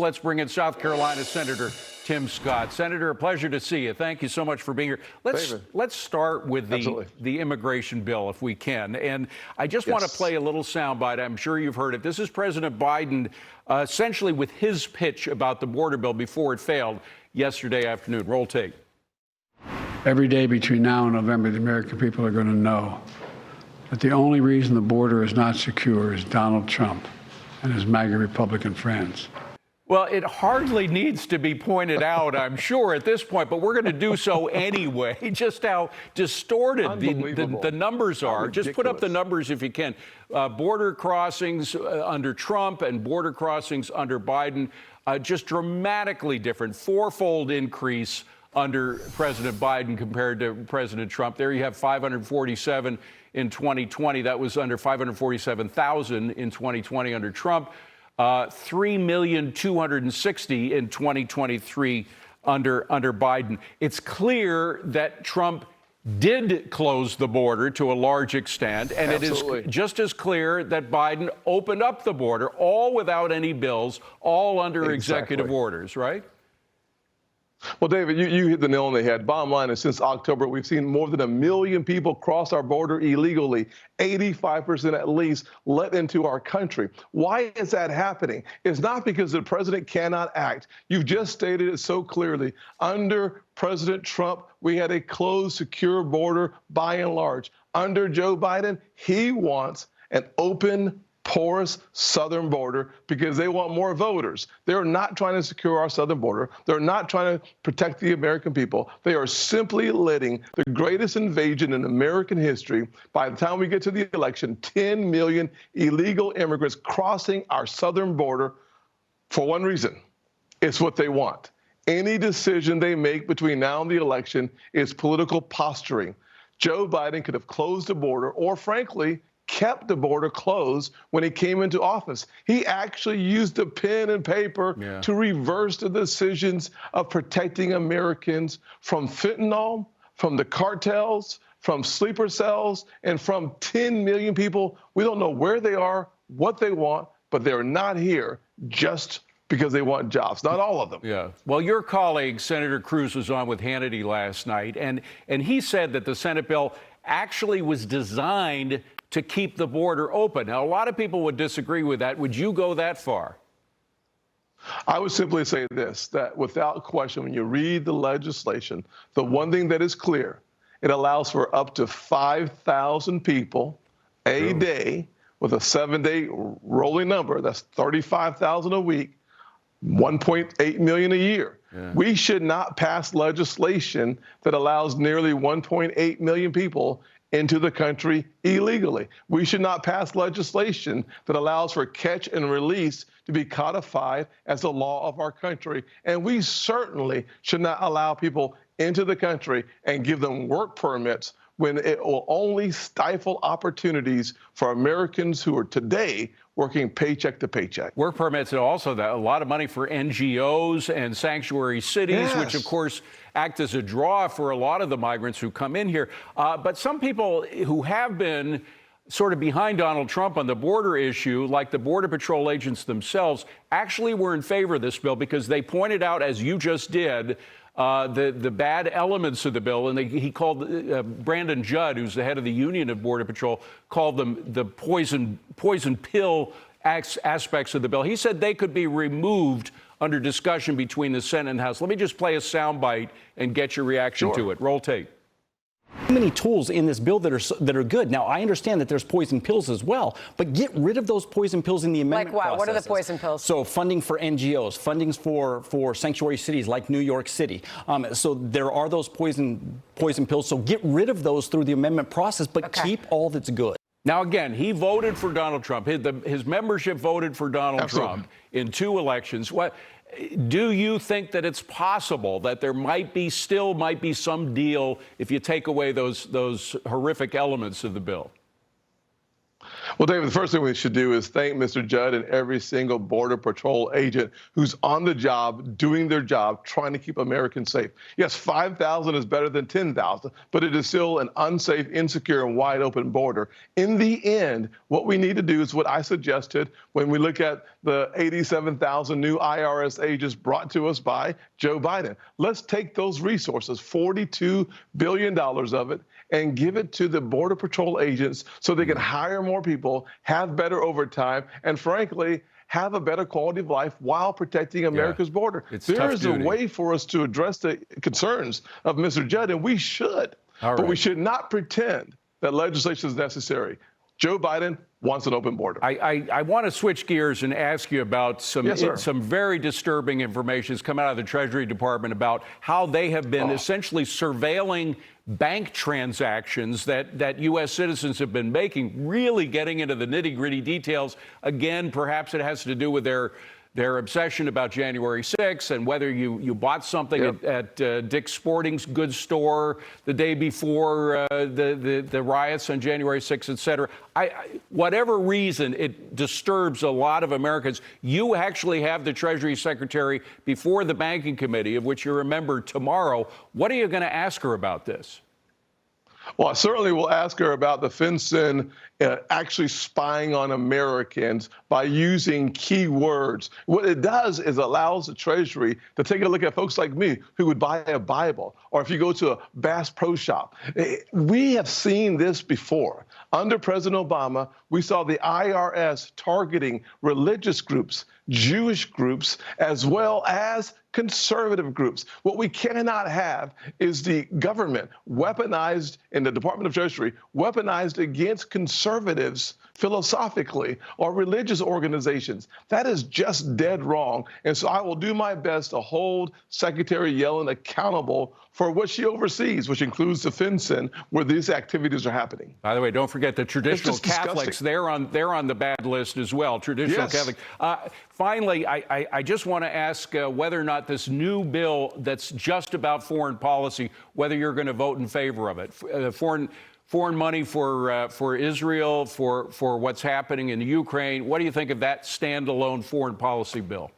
Let's bring in South Carolina Senator Tim Scott. Senator, a pleasure to see you. Thank you so much for being here. Let's start with the immigration bill, if we can. And I just want to play a little soundbite. I'm sure you've heard it. This is President Biden essentially with his pitch about the border bill before it failed yesterday afternoon. Roll tape. Every day between now and November, the American people are going to know that the only reason the border is not secure is Donald Trump and his MAGA Republican friends. Well, it hardly needs to be pointed out, I'm sure, at this point, but we're going to do so anyway. Just how distorted the numbers are. Just put up the numbers if you can. Border crossings under Trump and border crossings under Biden, just dramatically different. Fourfold increase under President Biden compared to President Trump. There you have 547 in 2020. That was under 547,000 in 2020 under Trump. 3,260,000 in 2023 under Biden. It's clear that Trump did close the border to a large extent, and it is just as clear that Biden opened up the border, all without any bills, all under executive orders, right? Well, David, you hit the nail on the head. Bottom line is, since October, we've seen more than 1 million people cross our border illegally, 85% at least let into our country. Why is that happening? It's not because the president cannot act. You've just stated it so clearly. Under President Trump, we had a closed, secure border by and large. Under Joe Biden, he wants an open, porous southern border because they want more voters. They're not trying to secure our southern border. They're not trying to protect the American people. They are simply letting the greatest invasion in American history. By the time we get to the election, 10 million illegal immigrants crossing our southern border for one reason. It's what they want. Any decision they make between now and the election is political posturing. Joe Biden could have closed the border or, frankly, kept the border closed when he came into office. He actually used a pen and paper to reverse the decisions of protecting Americans from fentanyl, from the cartels, from sleeper cells, and from 10 million people. We don't know where they are, what they want, but they're not here just because they want jobs. Not all of them. Yeah. Well, your colleague, Senator Cruz, was on with Hannity last night, and he said that the Senate bill actually was designed to keep the border open. Now, a lot of people would disagree with that. Would you go that far? I would simply say this, that without question, when you read the legislation, the one thing that is clear, it allows for up to 5,000 people a day with a 7-day rolling number. That's 35,000 a week, 1.8 million a year. We should not pass legislation that allows nearly 1.8 million people into the country illegally. We should not pass legislation that allows for catch and release to be codified as the law of our country. And we certainly should not allow people into the country and give them work permits when it will only stifle opportunities for Americans who are today working paycheck to paycheck. Work permits and also a lot of money for NGOs and sanctuary cities, which of course act as a draw for a lot of the migrants who come in here. But some people who have been sort of behind Donald Trump on the border issue, like the Border Patrol agents themselves, actually were in favor of this bill because they pointed out, as you just did, the bad elements of the bill, and he called Brandon Judd, who's the head of the Union of Border Patrol, called them the poison pill aspects of the bill. He said they could be removed under discussion between the Senate and House. Let me just play a soundbite and get your reaction to it. Roll tape. Too many tools in this bill that are good. Now, I understand that there's poison pills as well, but get rid of those poison pills in the amendment process. Like what? What are the poison pills? So funding for NGOs, fundings for sanctuary cities like New York City. So there are those poison pills. So get rid of those through the amendment process, but keep all that's good. Now, again, he voted for Donald Trump. His membership voted for Donald Trump in 2 elections. Do you think that it's possible that there might be some deal if you take away those horrific elements of the bill? Well, David, the first thing we should do is thank Mr. Judd and every single Border Patrol agent who's on the job, doing their job, trying to keep Americans safe. Yes, 5,000 is better than 10,000, but it is still an unsafe, insecure, and wide open border. In the end, what we need to do is what I suggested when we look at the 87,000 new IRS agents brought to us by Joe Biden. Let's take those resources, $42 billion of it, and give it to the Border Patrol agents so they can hire more people, have better overtime, and frankly, have a better quality of life while protecting America's border. There is a way for us to address the concerns of Mr. Judd, and we should. But we should not pretend that legislation is necessary. Joe Biden wants an open border. I want to switch gears and ask you about some very disturbing information that's come out of the Treasury Department about how they have been essentially surveilling bank transactions that U.S. citizens have been making, really getting into the nitty-gritty details. Again, perhaps it has to do with their obsession about January 6th and whether you bought something at Dick's Sporting Goods store the day before the riots on January 6th, et cetera. Whatever reason, it disturbs a lot of Americans. You actually have the Treasury Secretary before the Banking Committee, of which you're a member tomorrow. What are you going to ask her about this? Well, I certainly will ask her about the FinCEN actually spying on Americans by using key words. What it does is allows the Treasury to take a look at folks like me who would buy a Bible, or if you go to a Bass Pro Shop. We have seen this before. Under President Obama, we saw the IRS targeting religious groups, Jewish groups, as well as conservative groups. What we cannot have is the government weaponized in the Department of Treasury, weaponized against conservatives philosophically or religious organizations. That is just dead wrong. And so I will do my best to hold Secretary Yellen accountable for what she oversees, which includes the FinCEN, where these activities are happening. By the way, don't forget the traditional Catholics. They're on the bad list as well. Traditional Catholics. Finally, I just want to ask whether or not this new bill that's just about foreign policy, whether you're going to vote in favor of it. Foreign money for Israel, for what's happening in Ukraine. What do you think of that standalone foreign policy bill?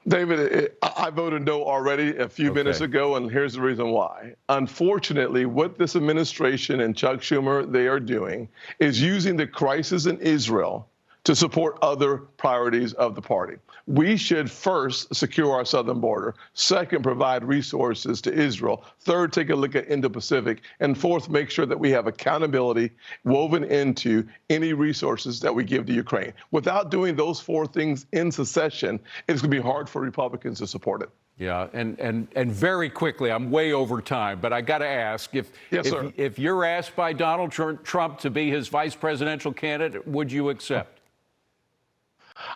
David, I voted no already a few minutes ago, and here's the reason why. Unfortunately, what this administration and Chuck Schumer, they are doing is using the crisis in Israel to support other priorities of the party. We should first secure our southern border. Second, provide resources to Israel. Third, take a look at Indo-Pacific. And fourth, make sure that we have accountability woven into any resources that we give to Ukraine. Without doing those four things in succession, it's going to be hard for Republicans to support it. Yeah, and very quickly, I'm way over time, but I got to ask, if you're asked by Donald Trump to be his vice presidential candidate, would you accept?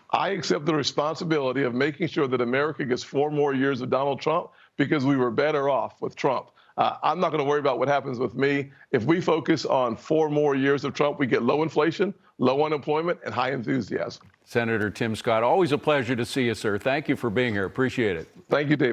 I accept the responsibility of making sure that America gets 4 more years of Donald Trump because we were better off with Trump. I'm not going to worry about what happens with me. If we focus on 4 more years of Trump, we get low inflation, low unemployment, and high enthusiasm. Senator Tim Scott, always a pleasure to see you, sir. Thank you for being here. Appreciate it. Thank you, David.